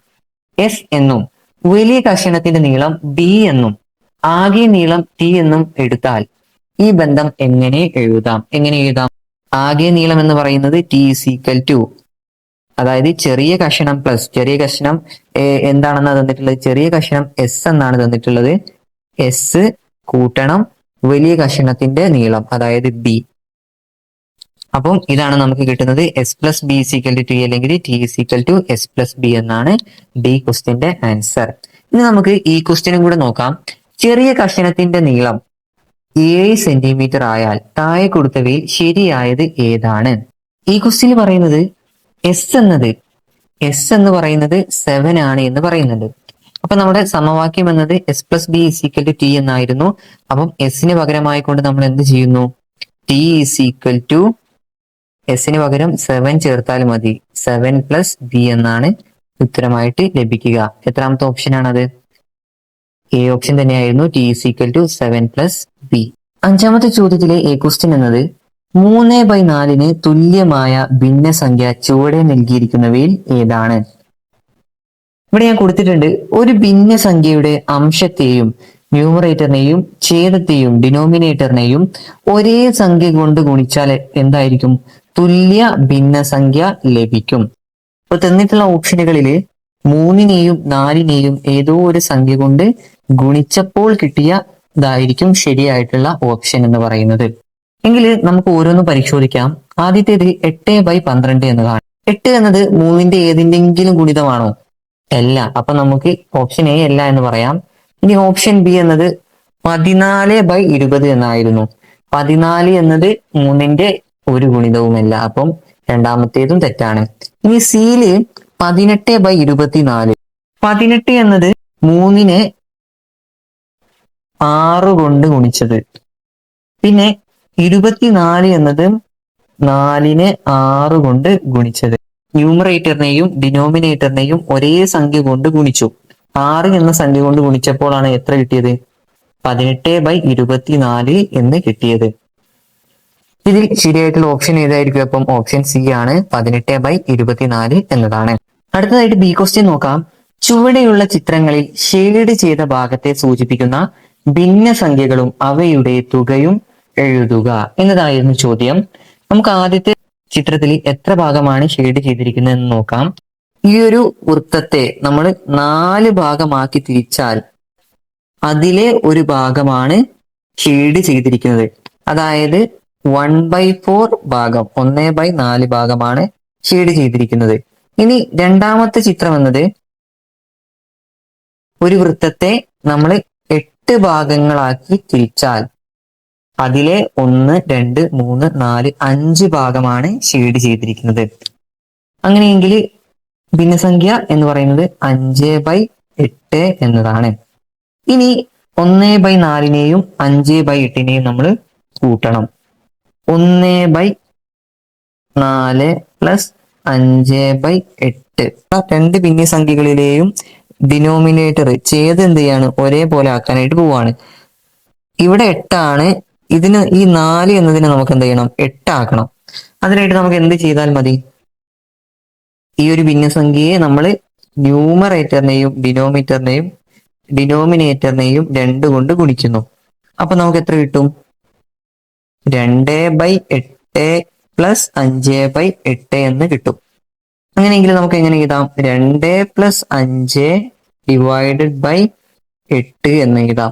എസ് എന്നും വലിയ കഷണത്തിന്റെ നീളം ബി എന്നും ആകെ നീളം ടി എന്നും എടുത്താൽ ഈ ബന്ധം എങ്ങനെ എഴുതാം? ആകെ നീളം എന്ന് പറയുന്നത് ടി ഈസ് ഈക്വൽ ടു അതായത് ചെറിയ കഷണം പ്ലസ് ചെറിയ കഷണം എന്താണെന്നാ തന്നിട്ടുള്ളത്? ചെറിയ കഷണം എസ് എന്നാണ് തന്നിട്ടുള്ളത്. എസ് കൂട്ടണം വലിയ കഷണത്തിന്റെ നീളം, അതായത് ബി. അപ്പം ഇതാണ് നമുക്ക് കിട്ടുന്നത് S plus B equal to T, അല്ലെങ്കിൽ T equal to S plus B എന്നാണ് ഡി ക്വസ്റ്റ്യന്റെ ആൻസർ. ഇനി നമുക്ക് ഈ ക്വസ്റ്റ്യനും കൂടെ നോക്കാം. ചെറിയ കഷണത്തിന്റെ നീളം 7 സെന്റിമീറ്റർ ആയാൽ താഴെ കൊടുത്തവയിൽ ശരിയായത് ഏതാണ്? ഈ ക്വസ്റ്റ്യൻ പറയുന്നത് എസ് എന്ന് പറയുന്നത് 7 ആണ് എന്ന് പറയുന്നുണ്ട്. അപ്പൊ നമ്മുടെ സമവാക്യം എന്നത് S plus B equal to T എന്നായിരുന്നു. അപ്പം എസിന് പകരമായിക്കൊണ്ട് നമ്മൾ എന്ത് ചെയ്യുന്നു? ടി ഈക്വൽ ടു എസിന് പകരം 7 ചേർത്താൽ മതി. 7 പ്ലസ് ബി എന്നാണ് ഉത്തരമായിട്ട് ലഭിക്കുക. എത്രാമത്തെ ഓപ്ഷൻ ആണത്? എ ഓപ്ഷൻ തന്നെയായിരുന്നു, T equal to 7 plus B. അഞ്ചാമത്തെ ചോദ്യത്തിലെ എ ക്വസ്റ്റ്യൻ എന്നത് 3/4 തുല്യമായ ഭിന്നസംഖ്യ ചുവടെ നൽകിയിരിക്കുന്നവയിൽ ഏതാണ്? ഇവിടെ ഞാൻ കൊടുത്തിട്ടുണ്ട്, ഒരു ഭിന്നസംഖ്യയുടെ അംശത്തെയും ന്യൂമറേറ്ററിനെയും ഛേദത്തെയും ഡിനോമിനേറ്ററിനെയും ഒരേ സംഖ്യ കൊണ്ട് ഗുണിച്ചാൽ എന്തായിരിക്കും? തുല്യ ഭിന്നസംഖ്യ ലഭിക്കും. ഇപ്പൊ തന്നിട്ടുള്ള ഓപ്ഷനുകളില് 3നെയും 4നെയും ഏതോ ഒരു സംഖ്യ കൊണ്ട് ഗുണിച്ചപ്പോൾ കിട്ടിയതായിരിക്കും ശരിയായിട്ടുള്ള ഓപ്ഷൻ എന്ന് പറയുന്നത്. എങ്കിൽ നമുക്ക് ഓരോന്നും പരിശോധിക്കാം. ആദ്യത്തേത് 8/12 എന്നതാണ്. 8 എന്നത് 3ന്റെ ഏതിന്റെങ്കിലും ഗുണിതമാണോ? അല്ല. അപ്പൊ നമുക്ക് ഓപ്ഷൻ എ അല്ല എന്ന് പറയാം. ഇനി ഓപ്ഷൻ ബി എന്നത് 14/20 എന്നായിരുന്നു. 14 എന്നത് 3ന്റെ ഒരു ഗുണിതവുമല്ല. അപ്പം രണ്ടാമത്തേതും തെറ്റാണ്. ഇനി സിയില് 18/24. 18 എന്നത് 3നെ 6 കൊണ്ട് ഗുണിച്ചത്. പിന്നെ 24 എന്നത് 4നെ 6 കൊണ്ട് ഗുണിച്ചത്. ന്യൂമറേറ്ററിനെയും ഡിനോമിനേറ്ററിനെയും ഒരേ സംഖ്യ കൊണ്ട് ഗുണിച്ചു. 6 എന്ന സംഖ്യ കൊണ്ട് ഗുണിച്ചപ്പോഴാണ് എത്ര കിട്ടിയത്? 18/24 എന്ന് കിട്ടിയത്. ഇതിൽ ശരിയായിട്ടുള്ള ഓപ്ഷൻ ഏതായിരിക്കും? അപ്പം ഓപ്ഷൻ സി ആണ്, 18/24 എന്നതാണ്. അടുത്തതായിട്ട് ബി ക്വസ്റ്റ്യൻ നോക്കാം. ചുവടെയുള്ള ചിത്രങ്ങളിൽ ഷെയ്ഡ് ചെയ്ത ഭാഗത്തെ സൂചിപ്പിക്കുന്ന ഭിന്നസംഖ്യകളും അവയുടെ തുകയും എഴുതുക എന്നതായിരുന്നു ചോദ്യം. നമുക്ക് ആദ്യത്തെ ചിത്രത്തിൽ എത്ര ഭാഗമാണ് ഷെയ്ഡ് ചെയ്തിരിക്കുന്നത് എന്ന് നോക്കാം. ഈ ഒരു വൃത്തത്തെ നമ്മൾ 4 ഭാഗമാക്കി തിരിച്ചാൽ അതിലെ ഒരു ഭാഗമാണ് ഷെയ്ഡ് ചെയ്തിരിക്കുന്നത്. അതായത് 1/4 ഭാഗം, 1/4 ഭാഗമാണ് ഷെയ്ഡ് ചെയ്തിരിക്കുന്നത്. ഇനി രണ്ടാമത്തെ ചിത്രം എന്നത് ഒരു വൃത്തത്തെ നമ്മൾ 8 ഭാഗങ്ങളാക്കി തിരിച്ചാൽ അതിലെ 1, 2, 3, 4, 5 ഭാഗമാണ് ഷെയ്ഡ് ചെയ്തിരിക്കുന്നത്. അങ്ങനെയെങ്കിൽ ഭിന്നസംഖ്യ എന്ന് പറയുന്നത് 5/8 എന്നതാണ്. ഇനി 1/4നെയും 5/8നെയും നമ്മൾ കൂട്ടണം. 1/4 പ്ലസ് 5/8. രണ്ട് ഭിന്നസംഖ്യകളിലെയും ഡിനോമിനേറ്റർ ഛേദം എന്ത് ചെയ്യാണ്? ഒരേപോലെ ആക്കാനായിട്ട് പോവാണ്. ഇവിടെ 8 ആണ്. ഇതിന് ഈ 4 എന്നതിനെ നമുക്ക് എന്ത് ചെയ്യണം? 8 ആക്കണം. അതിനായിട്ട് നമുക്ക് എന്ത് ചെയ്താൽ മതി? ഈ ഒരു ഭിന്നസംഖ്യയെ നമ്മൾ ന്യൂമറേറ്ററിനെയും ഡിനോമിനേറ്ററിനെയും 2 കൊണ്ട് ഗുണിക്കുന്നു. അപ്പൊ നമുക്ക് എത്ര കിട്ടും? 2/8 പ്ലസ് 5/8 എന്ന് കിട്ടും. അങ്ങനെയെങ്കിൽ നമുക്ക് എങ്ങനെ എഴുതാം? 2 പ്ലസ് 5 ഡിവൈഡഡ് ബൈ 8 എന്ന് എഴുതാം.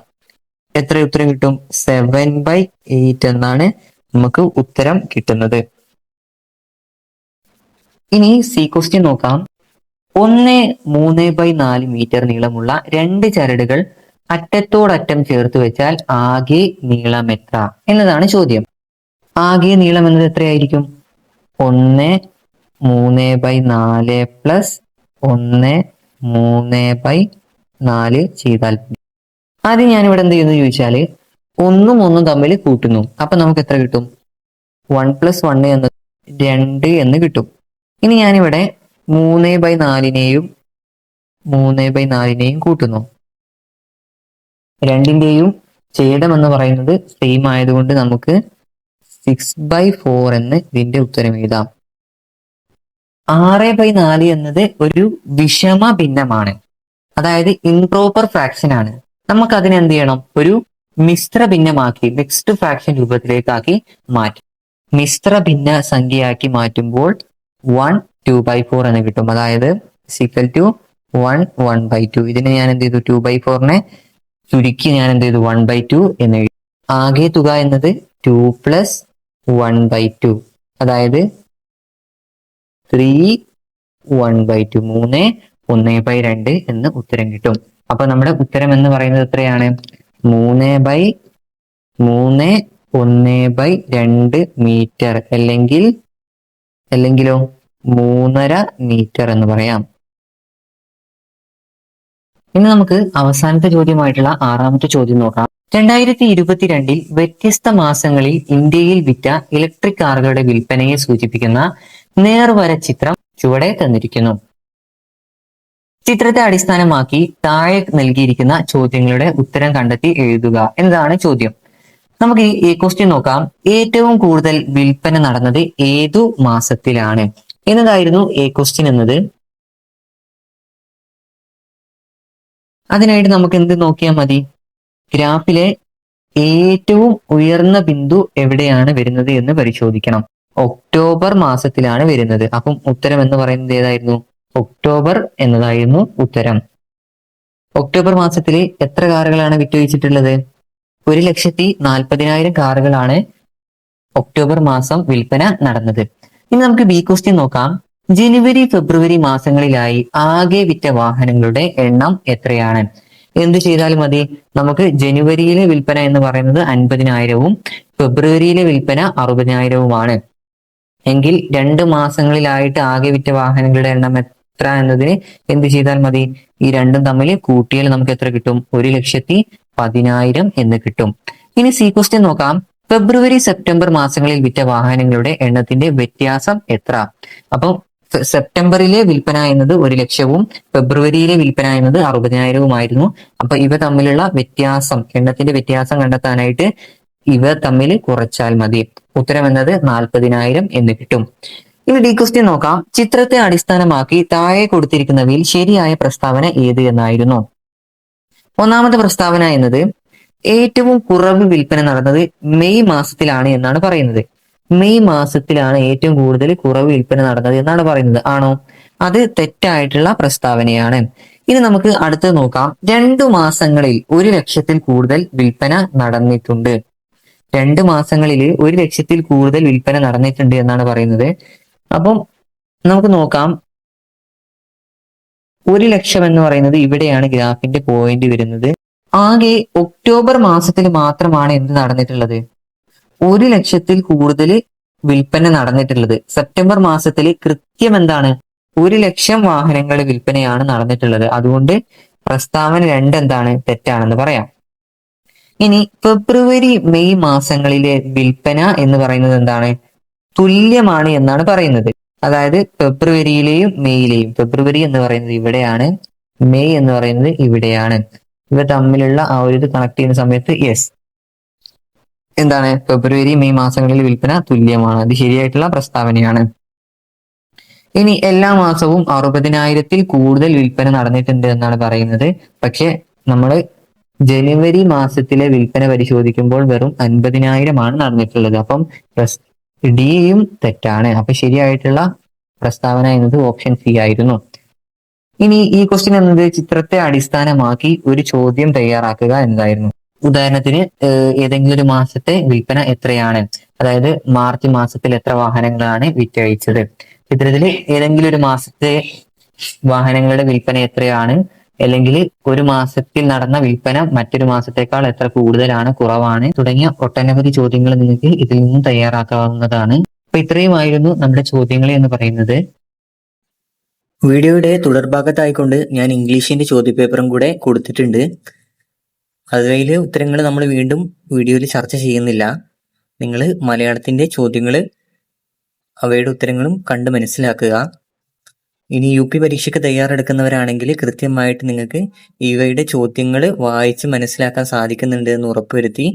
എത്ര ഉത്തരം കിട്ടും? 7/8 എന്നാണ് നമുക്ക് ഉത്തരം കിട്ടുന്നത്. ഇനി സി ക്വസ്റ്റ്യൻ നോക്കാം. 3/4 മീറ്റർ നീളമുള്ള 2 ചരടുകൾ അറ്റത്തോടറ്റം ചേർത്ത് വെച്ചാൽ ആകെ നീളം എത്ര എന്നതാണ് ചോദ്യം. ആകെ നീളം എന്നത് എത്രയായിരിക്കും? 3/4 പ്ലസ് 3/4 ചെയ്താൽ ആദ്യം ഞാനിവിടെ എന്ത് ചെയ്യുന്നു ചോദിച്ചാല് 1ഉം 1ഉം തമ്മിൽ കൂട്ടുന്നു. അപ്പൊ നമുക്ക് എത്ര കിട്ടും? 1 + 1 എന്നത് 2 എന്ന് കിട്ടും. ഇനി ഞാനിവിടെ 3/4നെയും കൂട്ടുന്നു. രണ്ടിന്റെയും ഛേദം എന്ന് പറയുന്നത് സെയിം ആയതുകൊണ്ട് നമുക്ക് 6/4 എന്ന് ഇതിന്റെ ഉത്തരം എഴുതാം. 6/4 എന്നത് ഒരു വിഷമ ഭിന്നമാണ്, അതായത് ഇംപ്രോപ്പർ ഫ്രാക്ഷൻ ആണ്. നമുക്ക് അതിനെ എന്ത് ചെയ്യണം? ഒരു മിശ്ര ഭിന്നമാക്കി, മിക്സ്ഡ് ഫ്രാക്ഷൻ രൂപത്തിലേക്കാക്കി മാറ്റും. മിശ്ര ഭിന്ന സംഖ്യയാക്കി മാറ്റുമ്പോൾ 1 2/4 എന്ന് കിട്ടും. അതായത് ഈക്വൽ ടു 1/2. ഇതിനെ ഞാൻ എന്ത് ചെയ്തു, 2/4 ചുരുക്കി ഞാൻ എന്ത് ചെയ്തു, 1/2 എന്ന് എഴുതി. ആകെ തുക എന്നത് 2 + 1/2, അതായത് 3 1/2, 3 1/2 എന്ന് ഉത്തരം കിട്ടും. അപ്പൊ നമ്മുടെ ഉത്തരം എന്ന് പറയുന്നത് എത്രയാണ്? 3/3 1/2 മീറ്റർ, അല്ലെങ്കിലോ 3.5 മീറ്റർ എന്ന് പറയാം. ഇനി നമുക്ക് അവസാനത്തെ ചോദ്യമായിട്ടുള്ള 6ാമത്തെ ചോദ്യം നോക്കാം. 2022 വ്യത്യസ്ത മാസങ്ങളിൽ ഇന്ത്യയിൽ വിറ്റ ഇലക്ട്രിക് കാറുകളുടെ വിൽപ്പനയെ സൂചിപ്പിക്കുന്ന നേർവര ചിത്രം ചുവടെ തന്നിരിക്കുന്നു. ചിത്രത്തെ അടിസ്ഥാനമാക്കി താഴെ നൽകിയിരിക്കുന്ന ചോദ്യങ്ങളുടെ ഉത്തരം കണ്ടെത്തി എഴുതുക എന്നതാണ് ചോദ്യം. നമുക്ക് ഈ ക്വസ്റ്റ്യൻ നോക്കാം. ഏറ്റവും കൂടുതൽ വിൽപ്പന നടന്നത് ഏതു മാസത്തിലാണ് എന്നതായിരുന്നു എ ക്വസ്റ്റ്യൻ എന്നത്. അതിനായിട്ട് നമുക്ക് എന്ത് നോക്കിയാൽ മതി? ഗ്രാഫിലെ ഏറ്റവും ഉയർന്ന ബിന്ദു എവിടെയാണ് വരുന്നത് എന്ന് പരിശോധിക്കണം. ഒക്ടോബർ മാസത്തിലാണ് വരുന്നത്. അപ്പം ഉത്തരം എന്ന് പറയുന്നത് ഏതായിരുന്നു? ഒക്ടോബർ എന്നതായിരുന്നു ഉത്തരം. ഒക്ടോബർ മാസത്തിൽ എത്ര കാറുകളാണ് വിറ്റഴിച്ചിട്ടുള്ളത്? 1,40,000 കാറുകളാണ് ഒക്ടോബർ മാസം വിൽപ്പന നടന്നത്. ഇനി നമുക്ക് ബി ക്വസ്റ്റ്യൻ നോക്കാം. ജനുവരി ഫെബ്രുവരി മാസങ്ങളിലായി ആകെ വിറ്റ വാഹനങ്ങളുടെ എണ്ണം എത്രയാണ്? എന്ത് ചെയ്താലും മതി, നമുക്ക് ജനുവരിയിലെ വിൽപ്പന എന്ന് പറയുന്നത് 50,000-ഉം ഫെബ്രുവരിയിലെ വിൽപ്പന 60,000-ഉമാണ്. എങ്കിൽ 2 മാസങ്ങളിലായിട്ട് ആകെ വിറ്റ വാഹനങ്ങളുടെ എണ്ണം എത്ര എന്നതിന് എന്ത് ചെയ്താൽ മതി? ഈ രണ്ടും തമ്മിൽ കൂട്ടിയാൽ നമുക്ക് എത്ര കിട്ടും? 1,10,000 എന്ന് കിട്ടും. ഇനി സി ക്വസ്റ്റ്യൻ നോക്കാം. ഫെബ്രുവരി സെപ്റ്റംബർ മാസങ്ങളിൽ വിറ്റ വാഹനങ്ങളുടെ എണ്ണത്തിന്റെ വ്യത്യാസം എത്ര? അപ്പം സെപ്റ്റംബറിലെ വിൽപ്പന എന്നത് 1,00,000-ഉം ഫെബ്രുവരിയിലെ വിൽപ്പന എന്നത് 60,000-ഉമായിരുന്നു. അപ്പൊ ഇവ തമ്മിലുള്ള വ്യത്യാസം, എണ്ണത്തിന്റെ വ്യത്യാസം കണ്ടെത്താനായിട്ട് ഇവ തമ്മിൽ കുറച്ചാൽ മതി. ഉത്തരം എന്നത് 40,000 എന്ന് കിട്ടും. ഇനി ഡി ക്വസ്റ്റ്യൻ നോക്കാം. ചിത്രത്തെ അടിസ്ഥാനമാക്കി താഴെ കൊടുത്തിരിക്കുന്നവയിൽ ശരിയായ പ്രസ്താവന ഏത് എന്നായിരുന്നു. ഒന്നാമത്തെ പ്രസ്താവന എന്നത് ഏറ്റവും കുറവ് വിൽപ്പന നടന്നത് മെയ് മാസത്തിലാണ് എന്നാണ് പറയുന്നത്. മെയ് മാസത്തിലാണ് ഏറ്റവും കൂടുതൽ കുറവ് വിൽപ്പന നടന്നത് എന്നാണ് പറയുന്നത്. ആണോ? അത് തെറ്റായിട്ടുള്ള പ്രസ്താവനയാണ്. ഇനി നമുക്ക് അടുത്തത് നോക്കാം. 2 മാസങ്ങളിൽ 1,00,000-ൽ കൂടുതൽ വിൽപ്പന നടന്നിട്ടുണ്ട്. 2 മാസങ്ങളിൽ 1,00,000-ൽ കൂടുതൽ വിൽപ്പന നടന്നിട്ടുണ്ട് എന്നാണ് പറയുന്നത്. അപ്പം നമുക്ക് നോക്കാം. 1,00,000 എന്ന് പറയുന്നത് ഇവിടെയാണ് ഗ്രാഫിന്റെ പോയിന്റ് വരുന്നത്. ആകെ ഒക്ടോബർ മാസത്തിൽ മാത്രമാണ് എന്ത് നടന്നിട്ടുള്ളത്? 1,00,000-ൽ കൂടുതൽ വിൽപ്പന നടന്നിട്ടുള്ളത്. സെപ്റ്റംബർ മാസത്തിൽ കൃത്യം എന്താണ്? 1,00,000 വാഹനങ്ങളുടെ വിൽപ്പനയാണ് നടന്നിട്ടുള്ളത്. അതുകൊണ്ട് പ്രസ്താവന 2 എന്താണ്? തെറ്റാണെന്ന് പറയാം. ഇനി ഫെബ്രുവരി മെയ് മാസങ്ങളിലെ വിൽപ്പന എന്ന് പറയുന്നത് എന്താണ്? തുല്യമാണ് എന്നാണ് പറയുന്നത്. അതായത് ഫെബ്രുവരിയിലെയും മെയ്യിലെയും, ഫെബ്രുവരി എന്ന് പറയുന്നത് ഇവിടെയാണ്, മെയ് എന്ന് പറയുന്നത് ഇവിടെയാണ്. ഇവ തമ്മിലുള്ള ആ ഒരു ഇത് കണക്ട് ചെയ്യുന്ന സമയത്ത് എന്താണ്? ഫെബ്രുവരി മെയ് മാസങ്ങളിൽ വിൽപ്പന തുല്യമാണ്. അത് ശരിയായിട്ടുള്ള പ്രസ്താവനയാണ്. ഇനി എല്ലാ മാസവും 60,000-ൽ കൂടുതൽ വിൽപ്പന നടന്നിട്ടുണ്ട് എന്നാണ് പറയുന്നത്. പക്ഷെ നമ്മൾ ജനുവരി മാസത്തിലെ വിൽപ്പന പരിശോധിക്കുമ്പോൾ വെറും 50,000-ആണ് നടന്നിട്ടുള്ളത്. അപ്പം ഡിയും തെറ്റാണ്. അപ്പൊ ശരിയായിട്ടുള്ള പ്രസ്താവന എന്നത് ഓപ്ഷൻ സി ആയിരുന്നു. ഇനി ഈ ക്വസ്റ്റ്യൻ എന്നത് ചിത്രത്തെ അടിസ്ഥാനമാക്കി ഒരു ചോദ്യം തയ്യാറാക്കുക എന്നതായിരുന്നു. ഉദാഹരണത്തിന് ഏതെങ്കിലും ഒരു മാസത്തെ വിൽപ്പന എത്രയാണ്? അതായത് മാർച്ച് മാസത്തിൽ എത്ര വാഹനങ്ങളാണ് വിറ്റഴിച്ചത്? ചിത്രത്തിൽ ഏതെങ്കിലും ഒരു മാസത്തെ വാഹനങ്ങളുടെ വിൽപ്പന എത്രയാണ്, അല്ലെങ്കിൽ ഒരു മാസത്തിൽ നടന്ന വിൽപ്പന മറ്റൊരു മാസത്തേക്കാൾ എത്ര കൂടുതലാണ്, കുറവാണ്, തുടങ്ങിയ ഒട്ടനവധി ചോദ്യങ്ങൾ നിങ്ങൾക്ക് ഇതിൽ നിന്നും തയ്യാറാക്കാവുന്നതാണ്. അപ്പൊ ഇത്രയുമായിരുന്നു നമ്മുടെ ചോദ്യങ്ങൾ എന്ന് പറയുന്നത്. വീഡിയോയുടെ തുടർഭാഗത്തായിക്കൊണ്ട് ഞാൻ ഇംഗ്ലീഷിന്റെ ചോദ്യപേപ്പറും കൂടെ കൊടുത്തിട്ടുണ്ട്. അതിലെ ഉത്തരങ്ങൾ നമ്മൾ വീണ്ടും വീഡിയോയിൽ ചർച്ച ചെയ്യുന്നില്ല. നിങ്ങൾ മലയാളത്തിന്റെ ചോദ്യങ്ങൾ അവയുടെ ഉത്തരങ്ങളും കണ്ട് മനസ്സിലാക്കുക. ഇനി UP പരീക്ഷയ്ക്ക് തയ്യാറെടുക്കുന്നവരാണെങ്കിൽ കൃത്യമായിട്ട് നിങ്ങൾക്ക് ഇവയുടെ ചോദ്യങ്ങൾ വായിച്ച് മനസ്സിലാക്കാൻ സാധിക്കുന്നുണ്ട് എന്ന് ഉറപ്പുവരുത്തി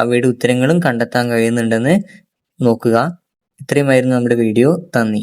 അവയുടെ ഉത്തരങ്ങളും കണ്ടെത്താൻ കഴിയുന്നുണ്ടെന്ന് നോക്കുക. ഇത്രയുമായിരുന്നു നമ്മുടെ വീഡിയോ. നന്ദി.